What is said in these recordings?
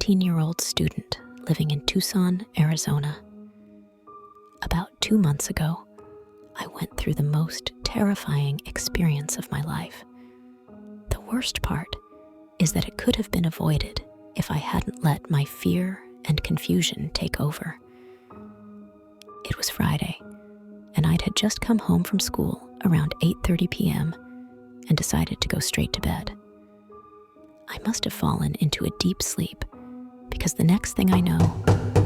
19-year-old student living in Tucson, Arizona. About 2 months ago, I went through the most terrifying experience of my life. The worst part is that it could have been avoided if I hadn't let my fear and confusion take over. It was Friday, and I had just come home from school around 8:30 p.m. and decided to go straight to bed. I must have fallen into a deep sleep because the next thing I know,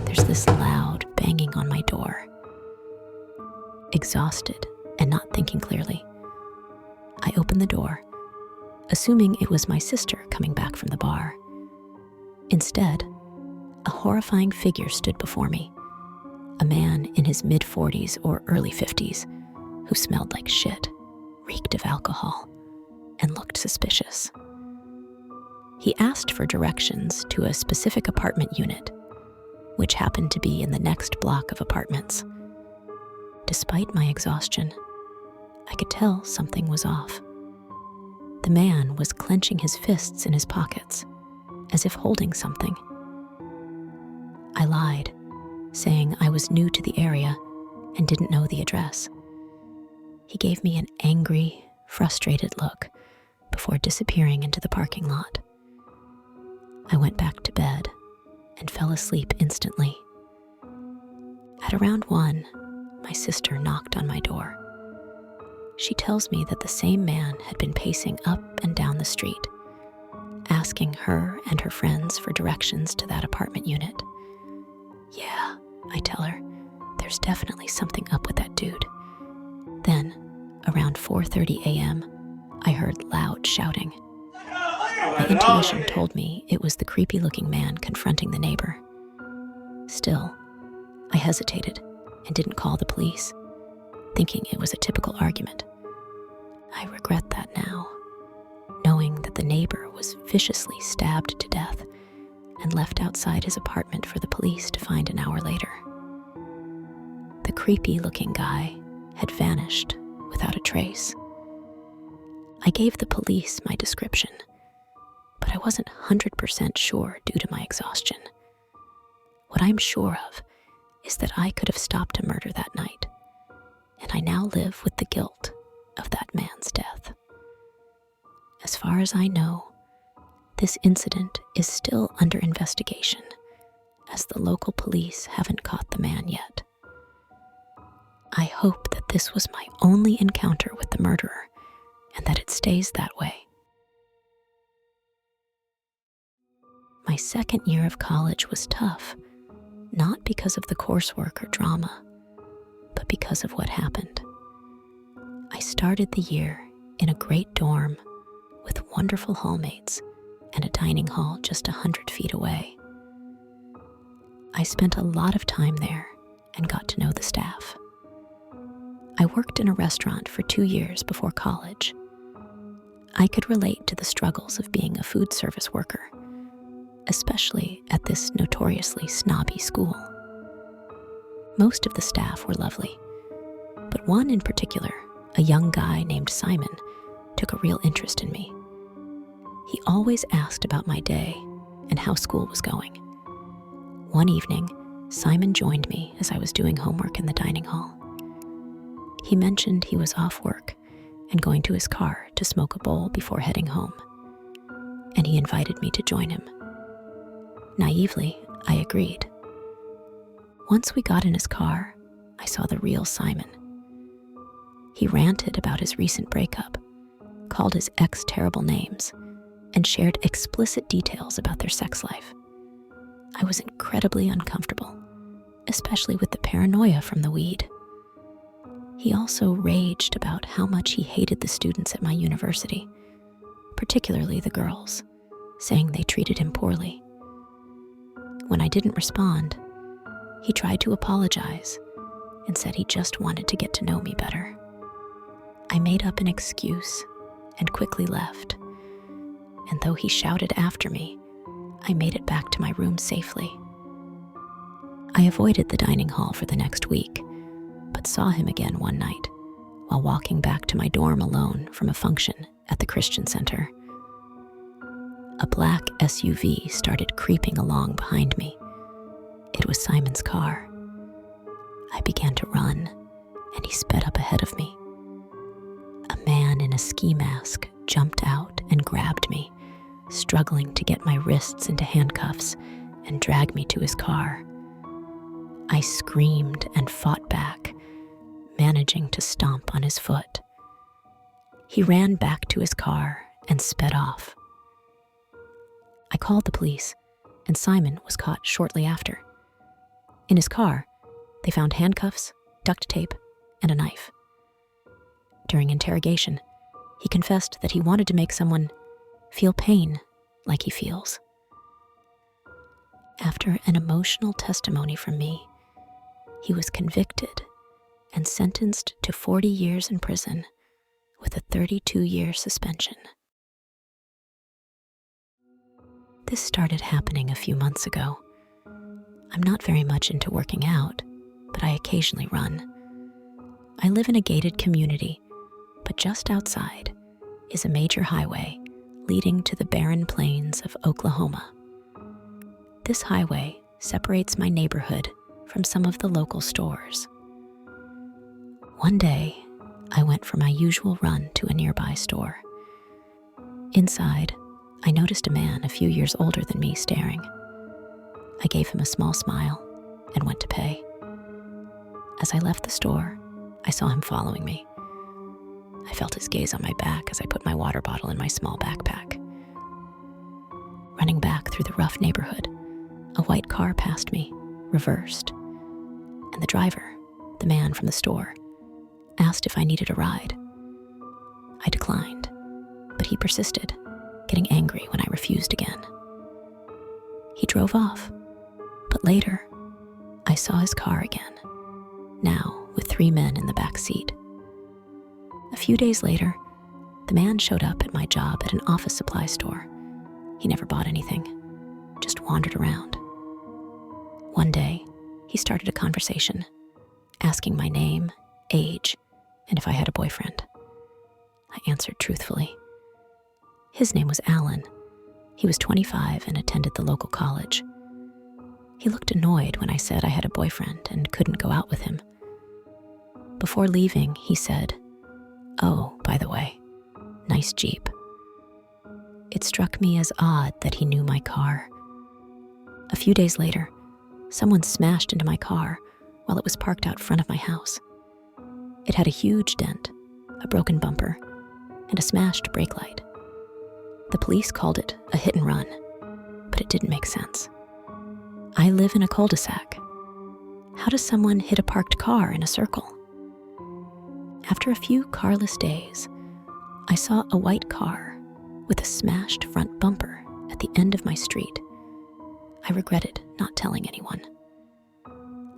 there's this loud banging on my door. Exhausted and not thinking clearly, I opened the door, assuming it was my sister coming back from the bar. Instead, a horrifying figure stood before me, a man in his mid-40s or early 50s who smelled like shit, reeked of alcohol, and looked suspicious. He asked for directions to a specific apartment unit, which happened to be in the next block of apartments. Despite my exhaustion, I could tell something was off. The man was clenching his fists in his pockets, as if holding something. I lied, saying I was new to the area and didn't know the address. He gave me an angry, frustrated look before disappearing into the parking lot. I went back to bed and fell asleep instantly. At around 1, my sister knocked on my door. She tells me that the same man had been pacing up and down the street, asking her and her friends for directions to that apartment unit. Yeah, I tell her, there's definitely something up with that dude. Then, around 4:30 a.m., I heard loud shouting. My intuition told me it was the creepy-looking man confronting the neighbor. Still, I hesitated and didn't call the police, thinking it was a typical argument. I regret that now, knowing that the neighbor was viciously stabbed to death and left outside his apartment for the police to find an hour later. The creepy-looking guy had vanished without a trace. I gave the police my description, but I wasn't 100% sure due to my exhaustion. What I'm sure of is that I could have stopped a murder that night, and I now live with the guilt of that man's death. As far as I know, this incident is still under investigation, as the local police haven't caught the man yet. I hope that this was my only encounter with the murderer, and that it stays that way. My second year of college was tough, not because of the coursework or drama, but because of what happened. I started the year in a great dorm with wonderful hallmates and a dining hall just 100 feet away. I spent a lot of time there and got to know the staff. I worked in a restaurant for 2 years before college. I could relate to the struggles of being a food service worker, especially at this notoriously snobby school. Most of the staff were lovely, but one in particular, a young guy named Simon, took a real interest in me. He always asked about my day and how school was going. One evening, Simon joined me as I was doing homework in the dining hall. He mentioned he was off work and going to his car to smoke a bowl before heading home, and he invited me to join him. Naively, I agreed. Once we got in his car, I saw the real Simon. He ranted about his recent breakup, called his ex terrible names, and shared explicit details about their sex life. I was incredibly uncomfortable, especially with the paranoia from the weed. He also raged about how much he hated the students at my university, particularly the girls, saying they treated him poorly. When I didn't respond, he tried to apologize and said he just wanted to get to know me better. I made up an excuse and quickly left, and though he shouted after me, I made it back to my room safely. I avoided the dining hall for the next week, but saw him again one night while walking back to my dorm alone from a function at the Christian Center. a black SUV started creeping along behind me. It was Simon's car. I began to run, and he sped up ahead of me. A man in a ski mask jumped out and grabbed me, struggling to get my wrists into handcuffs and drag me to his car. I screamed and fought back, managing to stomp on his foot. He ran back to his car and sped off. I called the police, and Simon was caught shortly after. In his car, they found handcuffs, duct tape, and a knife. During interrogation, he confessed that he wanted to make someone feel pain like he feels. After an emotional testimony from me, he was convicted and sentenced to 40 years in prison with a 32-year suspension. This started happening a few months ago. I'm not very much into working out, but I occasionally run. I live in a gated community, but just outside is a major highway leading to the barren plains of Oklahoma. This highway separates my neighborhood from some of the local stores. One day, I went for my usual run to a nearby store. Inside, I noticed a man a few years older than me staring. I gave him a small smile and went to pay. As I left the store, I saw him following me. I felt his gaze on my back as I put my water bottle in my small backpack. Running back through the rough neighborhood, a white car passed me, reversed, and the driver, the man from the store, asked if I needed a ride. I declined, but he persisted, getting angry when I refused again. He drove off, but later, I saw his car again, now with 3 men in the back seat. A few days later, the man showed up at my job at an office supply store. He never bought anything, just wandered around. One day, he started a conversation, asking my name, age, and if I had a boyfriend. I answered truthfully. His name was Alan. He was 25 and attended the local college. He looked annoyed when I said I had a boyfriend and couldn't go out with him. Before leaving, he said, "Oh, by the way, nice Jeep." It struck me as odd that he knew my car. A few days later, someone smashed into my car while it was parked out front of my house. It had a huge dent, a broken bumper, and a smashed brake light. The police called it a hit and run, but it didn't make sense. I live in a cul-de-sac. How does someone hit a parked car in a circle? After a few carless days, I saw a white car with a smashed front bumper at the end of my street. I regretted not telling anyone.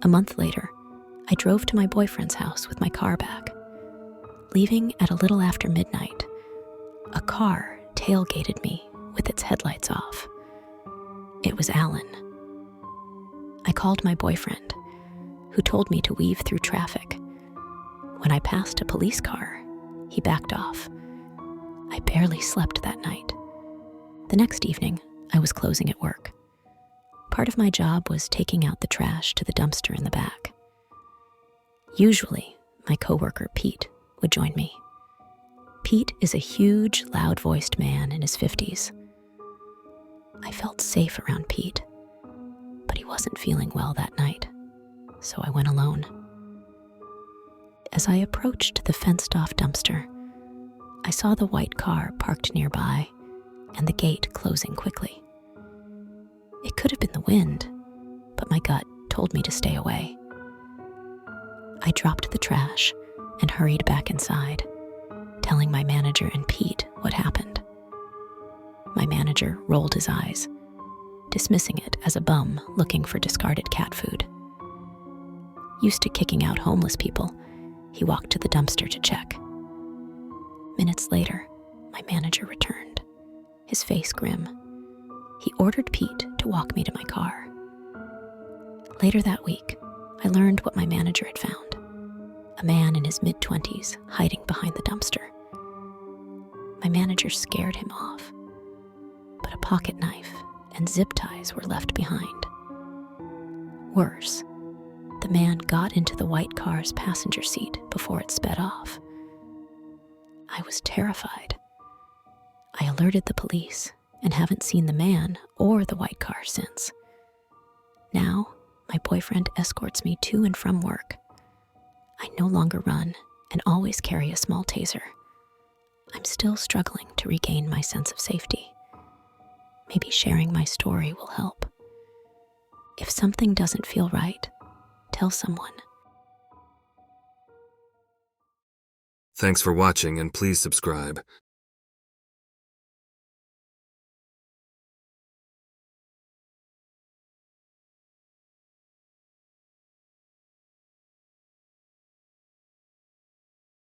A month later, I drove to my boyfriend's house with my car back. Leaving at a little after midnight, a car tailgated me with its headlights off. It was Alan. I called my boyfriend, who told me to weave through traffic. When I passed a police car, he backed off. I barely slept that night. The next evening, I was closing at work. Part of my job was taking out the trash to the dumpster in the back. Usually, my coworker Pete would join me. Pete is a huge, loud-voiced man in his 50s. I felt safe around Pete, but he wasn't feeling well that night, so I went alone. As I approached the fenced-off dumpster, I saw the white car parked nearby and the gate closing quickly. It could have been the wind, but my gut told me to stay away. I dropped the trash and hurried back inside, telling my manager and Pete what happened. My manager rolled his eyes, dismissing it as a bum looking for discarded cat food. Used to kicking out homeless people, he walked to the dumpster to check. Minutes later, my manager returned, his face grim. He ordered Pete to walk me to my car. Later that week, I learned what my manager had found: a man in his mid-20s hiding behind the dumpster. My manager scared him off, but but a pocket knife and zip ties were left behind. Worse, the man got into the white car's passenger seat before it sped off. I was terrified. I alerted the police and haven't seen the man or the white car since. Now, my boyfriend escorts me to and from work. I no longer run and always carry a small taser. I'm still struggling to regain my sense of safety. Maybe sharing my story will help. If something doesn't feel right, tell someone. Thanks for watching, and please subscribe.